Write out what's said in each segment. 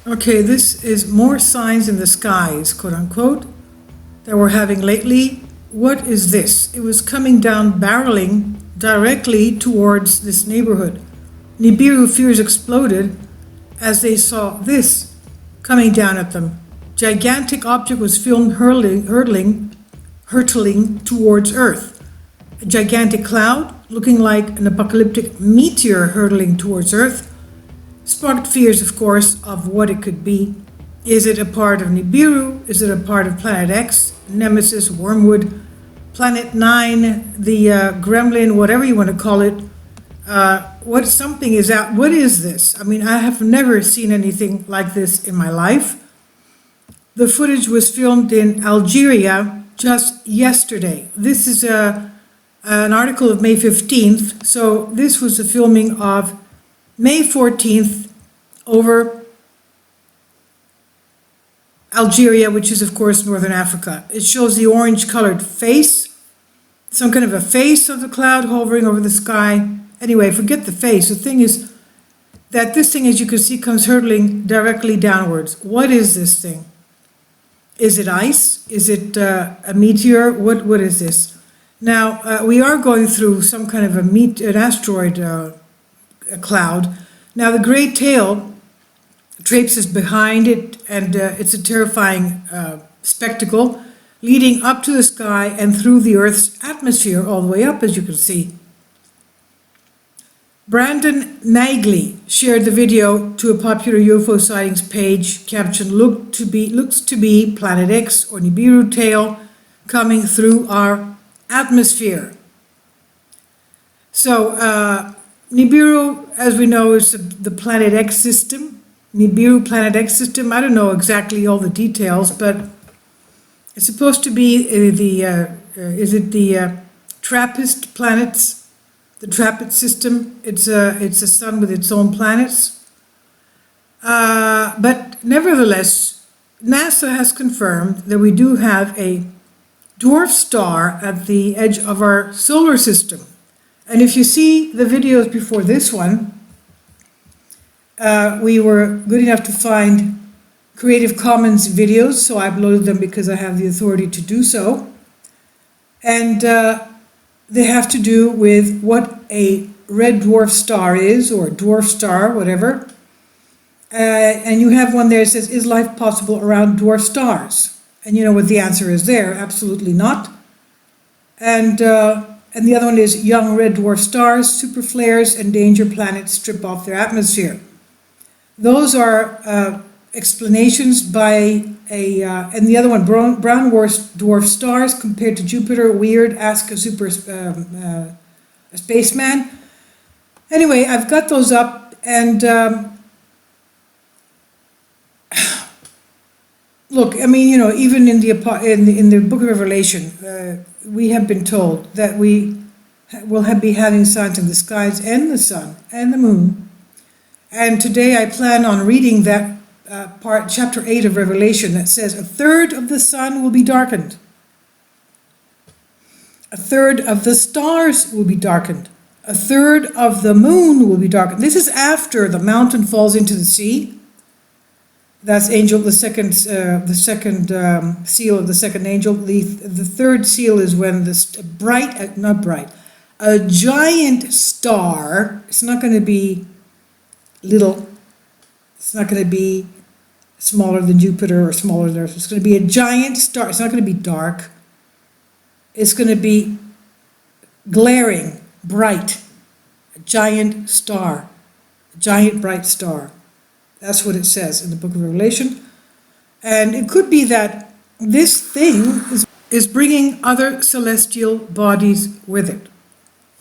Okay, this is more signs in the skies, quote unquote, that we're having lately. What is this? It was coming down, barreling directly towards this neighborhood. Nibiru fears exploded as they saw this coming down at them. Gigantic object was filmed hurtling towards Earth. A gigantic cloud, looking like an apocalyptic meteor hurtling towards Earth, sparked fears, of course, of what it could be. Is it a part of Nibiru? Is it a part of Planet X, Nemesis, Wormwood, Planet 9, the Gremlin, whatever you want to call it? What something is out? What is this? I mean, I have never seen anything like this in my life. The footage was filmed in Algeria just yesterday. This is an article of May 15th. So this was the filming of May 14th over Algeria, which is of course Northern Africa. It shows the orange colored face, some kind of a face of the cloud hovering over the sky. Anyway, forget the face. The thing is that this thing, as you can see, comes hurtling directly downwards. What is this thing? Is it ice? Is it a meteor? What is this? Now, we are going through some kind of an asteroid a cloud. Now the gray tail traipses behind it, and it's a terrifying spectacle leading up to the sky and through the Earth's atmosphere all the way up, as you can see. Brandon Nagley shared the video to a popular UFO sightings page, captioned looks to be Planet X or Nibiru tail coming through our atmosphere. So Nibiru, as we know, is the Planet X system. Nibiru Planet X system. I don't know exactly all the details, but it's supposed to be the TRAPPIST planets, the TRAPPIST system. It's a sun with its own planets. But nevertheless, NASA has confirmed that we do have a dwarf star at the edge of our solar system. And if you see the videos before this one, we were good enough to find Creative Commons videos, so I uploaded them because I have the authority to do so. And they have to do with what a red dwarf star is, or a dwarf star, whatever. And you have one there that says, is life possible around dwarf stars? And you know what the answer is there, absolutely not. And the other one is young red dwarf stars, super flares, and danger planets strip off their atmosphere. Those are explanations by and the other one, brown dwarf stars compared to Jupiter, weird, ask a a spaceman. Anyway, I've got those up, and look, I mean, you know, even in the book of Revelation, we have been told that we will be having signs in the skies and the sun and the moon. And today I plan on reading that part, chapter 8 of Revelation, that says a third of the sun will be darkened. A third of the stars will be darkened. A third of the moon will be darkened. This is after the mountain falls into the sea. That's angel, the second seal of the second angel. The third seal is when a giant star. It's not going to be little. It's not going to be smaller than Jupiter or smaller than Earth. It's going to be a giant star. It's not going to be dark. It's going to be glaring, bright. A giant star. A giant bright star. That's what it says in the book of Revelation. And it could be that this thing is bringing other celestial bodies with it.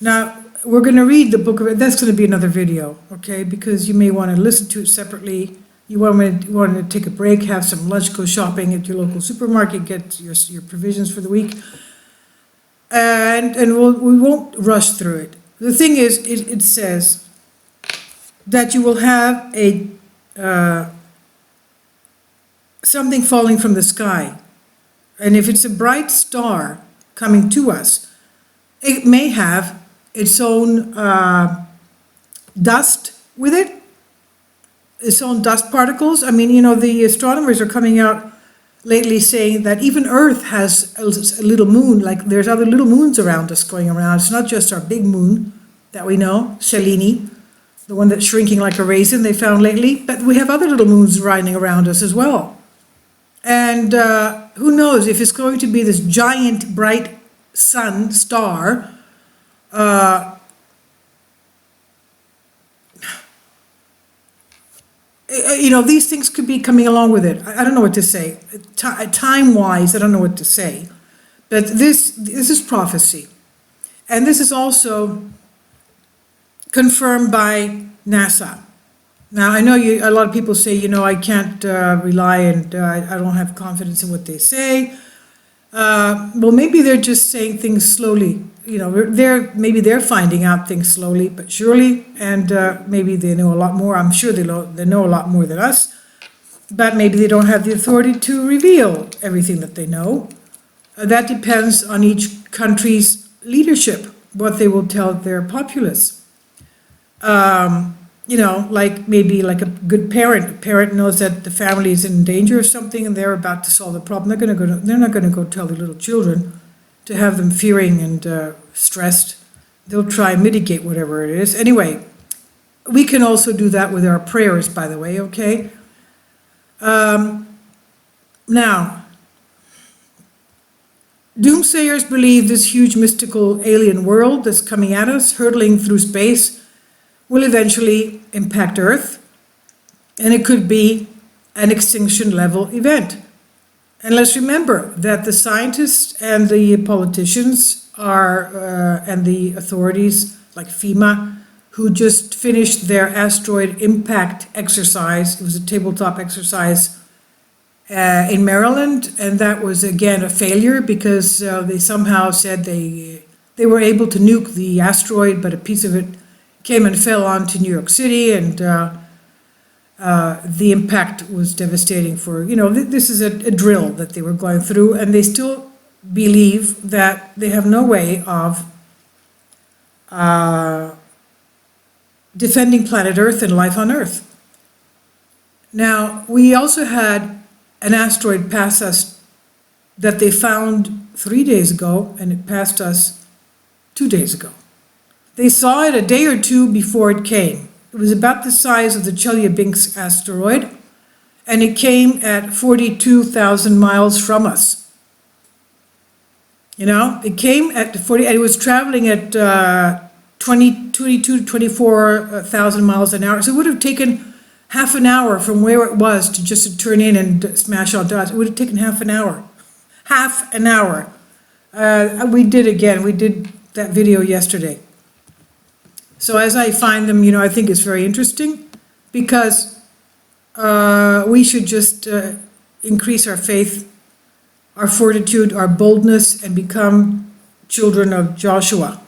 Now, we're going to read the book of, that's going to be another video, okay? Because you may want to listen to it separately. You want to take a break, have some lunch, go shopping at your local supermarket, get your provisions for the week. And we won't rush through it. The thing is, it says that you will have something falling from the sky. And if it's a bright star coming to us, it may have its own dust with it. its own dust particles. I mean, the astronomers are coming out lately saying that even Earth has a little moon, like there's other little moons around us going around. It's not just our big moon that we know, Selene, the one that's shrinking like a raisin they found lately, but we have other little moons riding around us as well. And who knows if it's going to be this giant bright star. These things could be coming along with it. I don't know what to say. Time-wise, I don't know what to say. But this is prophecy. And this is also confirmed by NASA. Now, I know a lot of people say, I can't rely and I don't have confidence in what they say. Well, maybe they're just saying things slowly. Maybe they're finding out things slowly but surely, and maybe they know a lot more. I'm sure they know a lot more than us, but maybe they don't have the authority to reveal everything that they know. That depends on each country's leadership, what they will tell their populace. Maybe like a good parent. A parent knows that the family is in danger of something and they're about to solve the problem. They're not going to go tell their little children to have them fearing and stressed. They'll try and mitigate whatever it is. Anyway, we can also do that with our prayers, by the way, okay? Now, doomsayers believe this huge mystical alien world that's coming at us, hurtling through space, will eventually impact Earth, and it could be an extinction level event. And let's remember that the scientists and the politicians and the authorities like FEMA, who just finished their asteroid impact exercise. It was a tabletop exercise in Maryland, and that was again a failure because they somehow said they were able to nuke the asteroid, but a piece of it came and fell onto New York City, and the impact was devastating for, this is a drill that they were going through, and they still believe that they have no way of defending planet Earth and life on Earth. Now, we also had an asteroid pass us that they found 3 days ago, and it passed us 2 days ago. They saw it a day or two before it came. It was about the size of the Chelyabinsk asteroid, and it came at 42,000 miles from us. It came at 40, and it was traveling at 22 to 24,000 miles an hour. So it would have taken half an hour from where it was to just turn in and smash onto us. It would have taken half an hour. Half an hour. We did that video yesterday. So as I find them, I think it's very interesting because we should just increase our faith, our fortitude, our boldness, and become children of Joshua.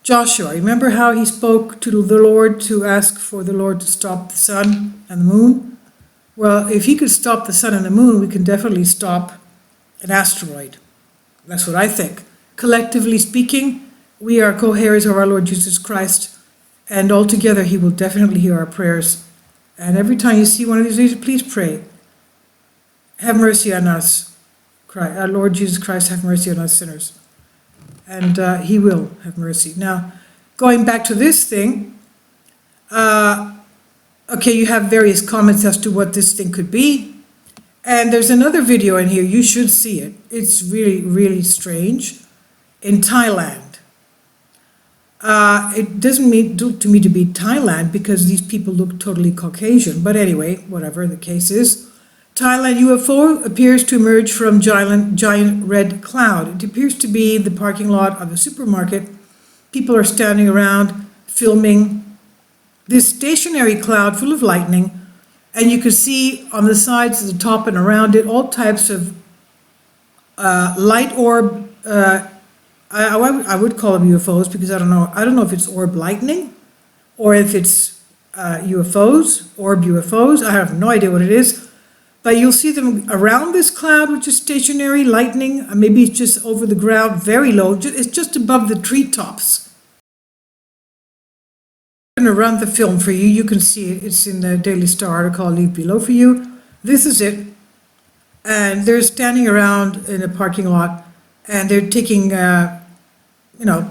Joshua, remember how he spoke to the Lord to ask for the Lord to stop the sun and the moon? Well, if he could stop the sun and the moon, we can definitely stop an asteroid. That's what I think. Collectively speaking, we are co-heirs of our Lord Jesus Christ, and altogether he will definitely hear our prayers. And every time you see one of these videos, please pray. Have mercy on us. Our Lord Jesus Christ, have mercy on us sinners. And he will have mercy. Now, going back to this thing, okay, you have various comments as to what this thing could be. And there's another video in here, you should see it. It's really, really strange. In Thailand. It doesn't mean to me to be Thailand because these people look totally Caucasian. But anyway, whatever the case is. Thailand UFO appears to emerge from giant red cloud. It appears to be the parking lot of a supermarket. People are standing around filming this stationary cloud full of lightning. And you can see on the sides, the top and around it, all types of light orb, I would call them UFOs because I don't know if it's orb lightning or if it's UFOs, orb UFOs. I have no idea what it is. But you'll see them around this cloud, which is stationary lightning. Maybe it's just over the ground, very low. It's just above the treetops. going to run the film for you. You can see it. It's in the Daily Star article I'll leave below for you. This is it. And they're standing around in a parking lot, and they're taking,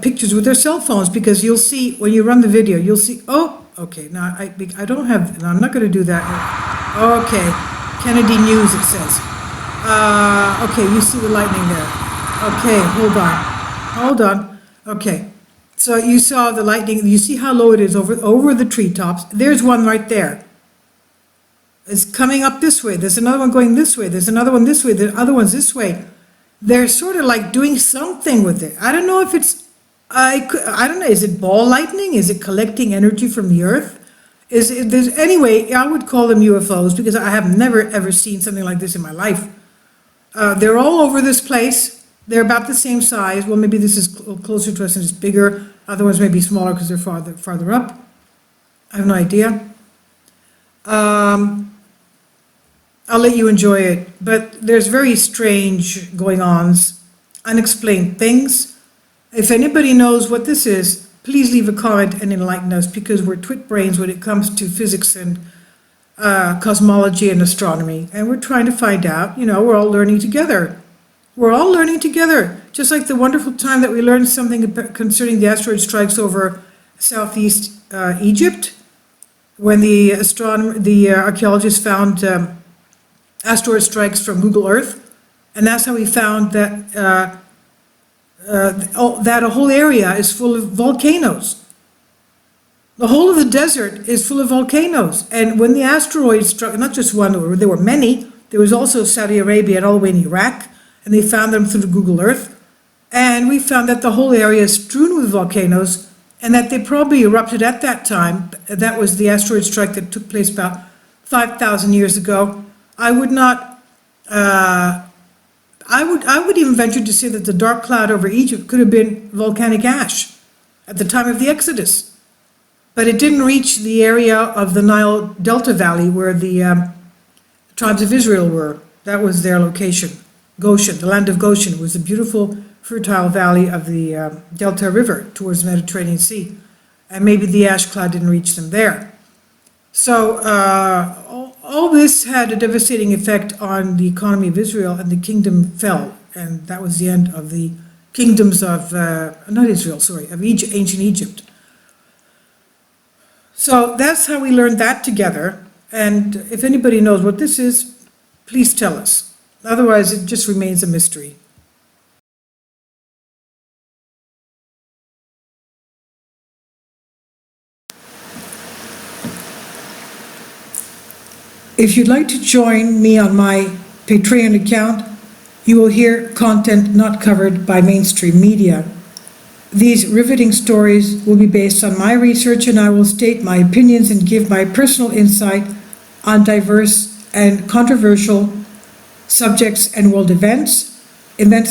pictures with their cell phones, because you'll see, when you run the video, you'll see, okay, now I don't have, I'm not going to do that. Okay, Kennedy News, it says. Okay, you see the lightning there. Okay, hold on. Okay, so you saw the lightning, you see how low it is over the treetops. There's one right there. It's coming up this way. There's another one going this way. There's another one this way. The other one's this way. They're sort of like doing something with it. I don't know if it's, I don't know, is it ball lightning? Is it collecting energy from the earth? Anyway, I would call them UFOs, because I have never ever seen something like this in my life. They're all over this place. They're about the same size. Well, maybe this is closer to us and it's bigger. Other ones may be smaller because they're farther up. I have no idea. I'll let you enjoy it, but there's very strange going-ons, unexplained things. If anybody knows what this is, please leave a comment and enlighten us, because we're twit brains when it comes to physics and cosmology and astronomy, and we're trying to find out. We're all learning together. We're all learning together, just like the wonderful time that we learned something concerning the asteroid strikes over southeast Egypt, when the archaeologists found asteroid strikes from Google Earth, and that's how we found that that a whole area is full of volcanoes. The whole of the desert is full of volcanoes, and when the asteroid struck, not just one, there were many. There was also Saudi Arabia and all the way in Iraq, and they found them through Google Earth, and we found that the whole area is strewn with volcanoes, and that they probably erupted at that time. That was the asteroid strike that took place about 5,000 years ago. I would not, I would even venture to say that the dark cloud over Egypt could have been volcanic ash at the time of the Exodus. But it didn't reach the area of the Nile Delta Valley where the tribes of Israel were. That was their location. Goshen, the land of Goshen, was a beautiful, fertile valley of the Delta River towards the Mediterranean Sea. And maybe the ash cloud didn't reach them there. So all this had a devastating effect on the economy of Israel, and the kingdom fell. And that was the end of the kingdoms of, not Israel, sorry, of ancient Egypt. So that's how we learned that together. And if anybody knows what this is, please tell us. Otherwise, it just remains a mystery. If you'd like to join me on my Patreon account, you will hear content not covered by mainstream media. These riveting stories will be based on my research, and I will state my opinions and give my personal insight on diverse and controversial subjects and world events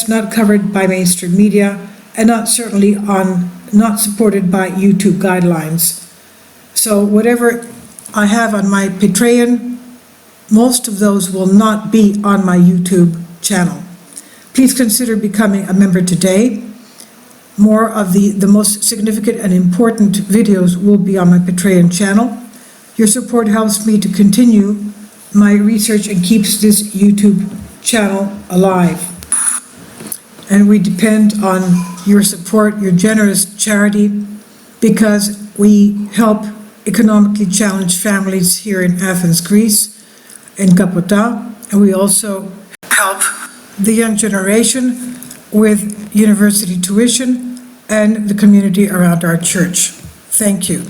not covered by mainstream media, and not supported by YouTube guidelines. So whatever I have on my Patreon, most of those will not be on my YouTube channel. Please consider becoming a member today. More of the most significant and important videos will be on my Patreon channel. Your support helps me to continue my research and keeps this YouTube channel alive. And we depend on your support, your generous charity, because we help economically challenged families here in Athens, Greece, in Kapota, and we also help the young generation with university tuition and the community around our church. Thank you.